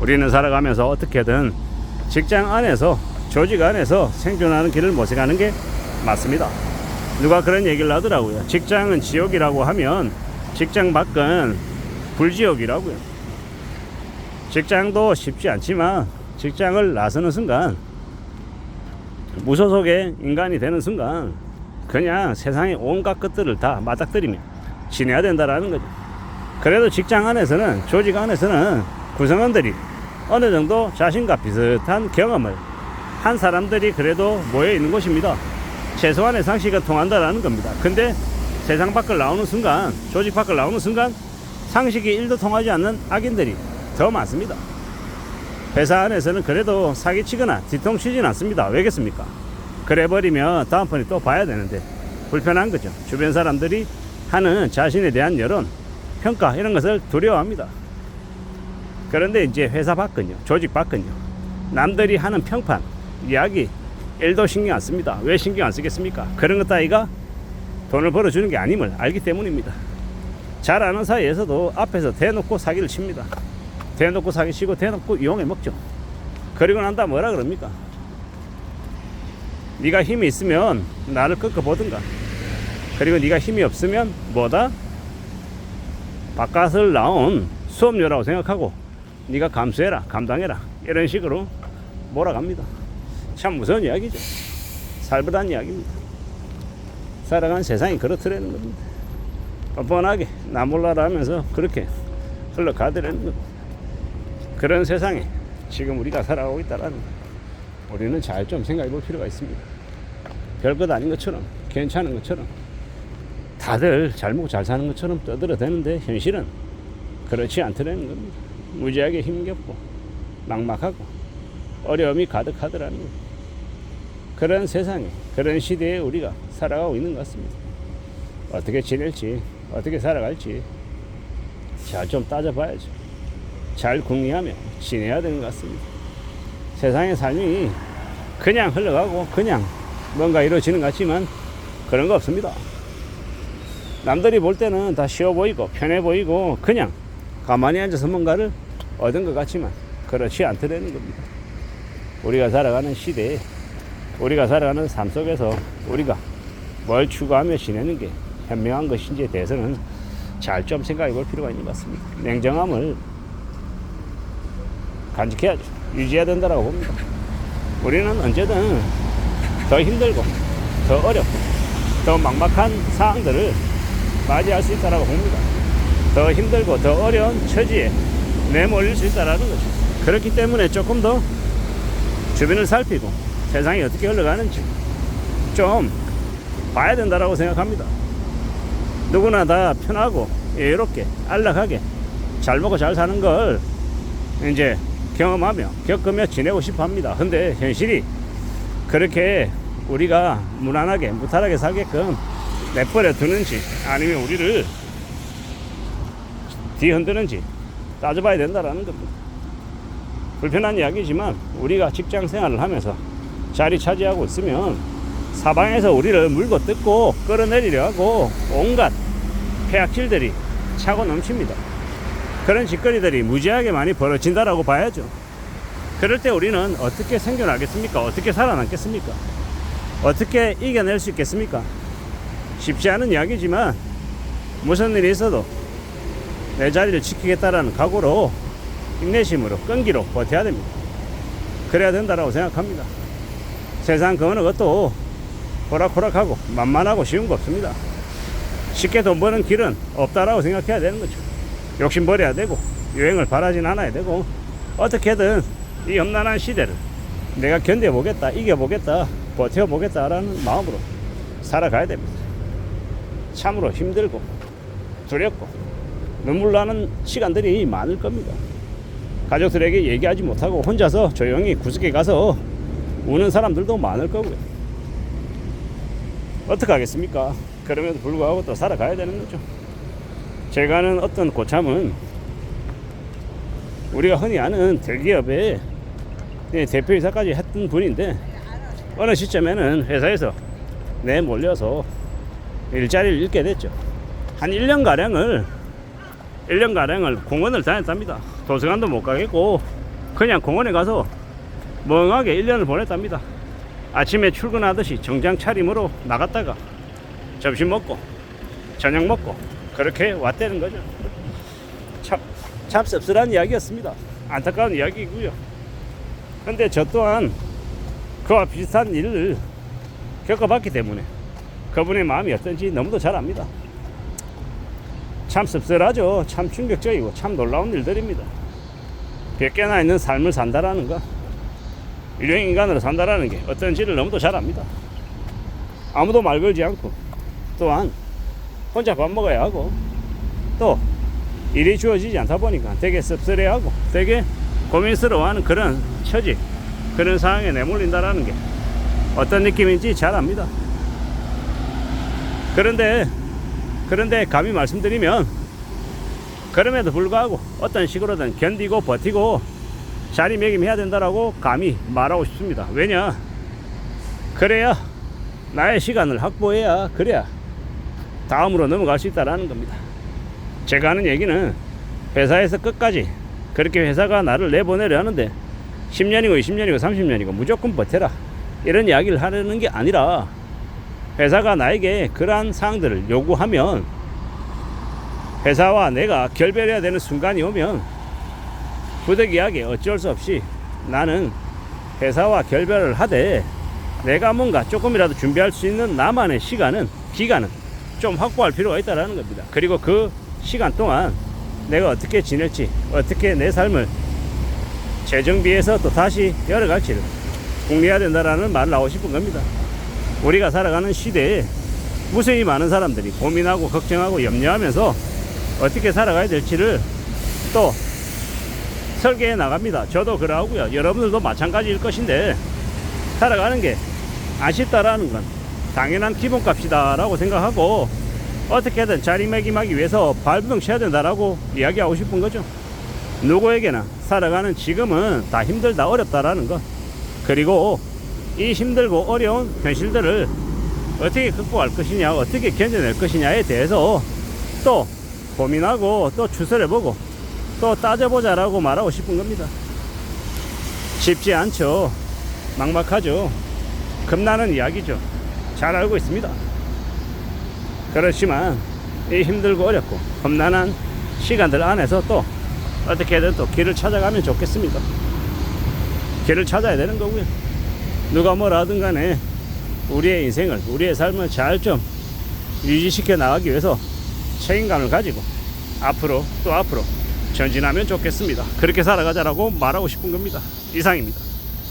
우리는 살아가면서 어떻게든 직장 안에서, 조직 안에서 생존하는 길을 모색하는 게 맞습니다. 누가 그런 얘기를 하더라고요. 직장은 지옥이라고 하면 직장 밖은 불지옥이라고요. 직장도 쉽지 않지만 직장을 나서는 순간, 무소속의 인간이 되는 순간 그냥 세상의 온갖 것들을 다 맞닥뜨리며 지내야 된다라는 거죠. 그래도 직장 안에서는, 조직 안에서는 구성원들이 어느 정도 자신과 비슷한 경험을 한 사람들이 그래도 모여 있는 곳입니다. 최소한의 상식은 통한다라는 겁니다. 근데 세상 밖을 나오는 순간, 조직 밖을 나오는 순간 상식이 1도 통하지 않는 악인들이 더 많습니다. 회사 안에서는 그래도 사기치거나 뒤통치진 않습니다. 왜겠습니까? 그래 버리면 다음번에 또 봐야 되는데 불편한 거죠. 주변 사람들이 하는 자신에 대한 여론, 평가 이런 것을 두려워합니다. 그런데 이제 회사 밖은요, 조직 밖은요, 남들이 하는 평판, 이야기 1도 신경 안 씁니다. 왜 신경 안 쓰겠습니까? 그런 것 따위가 돈을 벌어주는 게 아님을 알기 때문입니다. 잘 아는 사이에서도 앞에서 대놓고 사기를 칩니다. 대놓고 사기치고 대놓고 이용해 먹죠. 그리고 난다 뭐라 그럽니까? 네가 힘이 있으면 나를 꺾어보든가, 그리고 네가 힘이 없으면 뭐다? 바깥을 나온 수업료라고 생각하고 네가 감수해라, 감당해라, 이런 식으로 몰아갑니다. 참 무서운 이야기죠. 살벌한 이야기입니다. 살아가는 세상이 그렇더라는 겁니다. 뻔뻔하게 나 몰라라 하면서 그렇게 흘러가더라는 겁니다. 그런 세상에 지금 우리가 살아가고 있다라는 거, 우리는 잘 좀 생각해 볼 필요가 있습니다. 별것 아닌 것처럼, 괜찮은 것처럼, 다들 잘 먹고 잘 사는 것처럼 떠들어대는데 현실은 그렇지 않더라는 겁니다. 무지하게 힘겹고 막막하고 어려움이 가득하더라는 겁니다. 그런 세상에, 그런 시대에 우리가 살아가고 있는 것 같습니다. 어떻게 지낼지, 어떻게 살아갈지 잘 좀 따져봐야죠. 잘 궁리하며 지내야 되는 것 같습니다. 세상의 삶이 그냥 흘러가고 그냥 뭔가 이루어지는 것 같지만 그런 거 없습니다. 남들이 볼 때는 다 쉬워 보이고 편해 보이고 그냥 가만히 앉아서 뭔가를 얻은 것 같지만 그렇지 않더라는 겁니다. 우리가 살아가는 시대에, 우리가 살아가는 삶 속에서 우리가 뭘 추구하며 지내는 게 현명한 것인지에 대해서는 잘 좀 생각해 볼 필요가 있는 것 같습니다. 냉정함을 간직해야죠. 유지해야 된다고 봅니다. 우리는 언제든 더 힘들고 더 어렵고 더 막막한 상황들을 맞이할 수 있다고 봅니다. 더 힘들고 더 어려운 처지에 내몰릴 수 있다는 거죠. 그렇기 때문에 조금 더 주변을 살피고 세상이 어떻게 흘러가는지 좀 봐야 된다고 생각합니다. 누구나 다 편하고 여유롭게 안락하게 잘 먹고 잘 사는 걸 이제 경험하며 겪으며 지내고 싶어 합니다. 근데 현실이 그렇게 우리가 무난하게 무탈하게 살게끔 내버려 두는지 아니면 우리를 뒤흔드는지 따져봐야 된다는 겁니다. 불편한 이야기지만 우리가 직장 생활을 하면서 자리 차지하고 있으면 사방에서 우리를 물고 뜯고 끌어내리려 하고 온갖 폐악질들이 차고 넘칩니다. 그런 짓거리들이 무지하게 많이 벌어진다라고 봐야죠. 그럴 때 우리는 어떻게 생존하겠습니까? 어떻게 살아남겠습니까? 어떻게 이겨낼 수 있겠습니까? 쉽지 않은 이야기지만 무슨 일이 있어도 내 자리를 지키겠다라는 각오로, 인내심으로, 끈기로 버텨야 됩니다. 그래야 된다라고 생각합니다. 세상 그 어느 것도 호락호락하고 만만하고 쉬운 거 없습니다. 쉽게 돈 버는 길은 없다라고 생각해야 되는 거죠. 욕심 버려야 되고 유행을 바라진 않아야 되고 어떻게든 이 험난한 시대를 내가 견뎌보겠다, 이겨보겠다, 버텨보겠다라는 마음으로 살아가야 됩니다. 참으로 힘들고 두렵고 눈물 나는 시간들이 많을 겁니다. 가족들에게 얘기하지 못하고 혼자서 조용히 구석에 가서 우는 사람들도 많을 거고요. 어떻게 하겠습니까? 그럼에도 불구하고 또 살아가야 되는 거죠. 제가 아는 어떤 고참은 우리가 흔히 아는 대기업의 대표이사까지 했던 분인데 어느 시점에는 회사에서 내몰려서 일자리를 잃게 됐죠. 한 1년가량을 공원을 다녔답니다. 도서관도 못 가겠고 그냥 공원에 가서 멍하게 1년을 보냈답니다. 아침에 출근하듯이 정장 차림으로 나갔다가 점심 먹고 저녁 먹고 그렇게 왔다는 거죠. 참 씁쓸한 이야기였습니다. 안타까운 이야기이고요. 근데 저 또한 그와 비슷한 일을 겪어봤기 때문에 그분의 마음이 어떤지 너무도 잘 압니다. 참 씁쓸하죠. 참 충격적이고 참 놀라운 일들입니다. 100개나 있는 삶을 산다라는 거, 일용인간으로 산다라는 게 어떤지를 너무도 잘 압니다. 아무도 말 걸지 않고 또한 혼자 밥 먹어야 하고 또 일이 주어지지 않다 보니까 되게 씁쓸해하고 되게 고민스러워하는 그런 처지, 그런 상황에 내몰린다라는 게 어떤 느낌인지 잘 압니다. 그런데 감히 말씀드리면 그럼에도 불구하고 어떤 식으로든 견디고 버티고 자리매김해야 된다라고 감히 말하고 싶습니다. 왜냐? 그래야 나의 시간을 확보해야 그래야 다음으로 넘어갈 수 있다라는 겁니다. 제가 하는 얘기는 회사에서 끝까지 그렇게 회사가 나를 내보내려 하는데 10년이고 20년이고 30년이고 무조건 버텨라 이런 이야기를 하려는 게 아니라, 회사가 나에게 그러한 사항들을 요구하면 회사와 내가 결별해야 되는 순간이 오면 부득이하게 어쩔 수 없이 나는 회사와 결별을 하되 내가 뭔가 조금이라도 준비할 수 있는 나만의 기간은 좀 확보할 필요가 있다는 겁니다. 그리고 그 시간 동안 내가 어떻게 지낼지, 어떻게 내 삶을 재정비해서 또 다시 열어갈지를 궁리해야 된다는 말을 하고 싶은 겁니다. 우리가 살아가는 시대에 무수히 많은 사람들이 고민하고 걱정하고 염려하면서 어떻게 살아가야 될지를 또 설계해 나갑니다. 저도 그러하고요. 여러분들도 마찬가지일 것인데, 살아가는 게 아쉽다라는 건 당연한 기본값이다라고 생각하고 어떻게든 자리매김하기 위해서 발버둥 쳐야 된다라고 이야기하고 싶은 거죠. 누구에게나 살아가는 지금은 다 힘들다 어렵다라는 것, 그리고 이 힘들고 어려운 현실들을 어떻게 극복할 것이냐, 어떻게 견뎌낼 것이냐에 대해서 또 고민하고 또 추스려보고 또 따져보자라고 말하고 싶은 겁니다. 쉽지 않죠. 막막하죠. 겁나는 이야기죠. 잘 알고 있습니다. 그렇지만 이 힘들고 어렵고 험난한 시간들 안에서 또 어떻게든 또 길을 찾아가면 좋겠습니다. 길을 찾아야 되는 거고요. 누가 뭐라 하든 간에 우리의 인생을, 우리의 삶을 잘 좀 유지시켜 나가기 위해서 책임감을 가지고 앞으로 또 앞으로 전진하면 좋겠습니다. 그렇게 살아가자라고 말하고 싶은 겁니다. 이상입니다.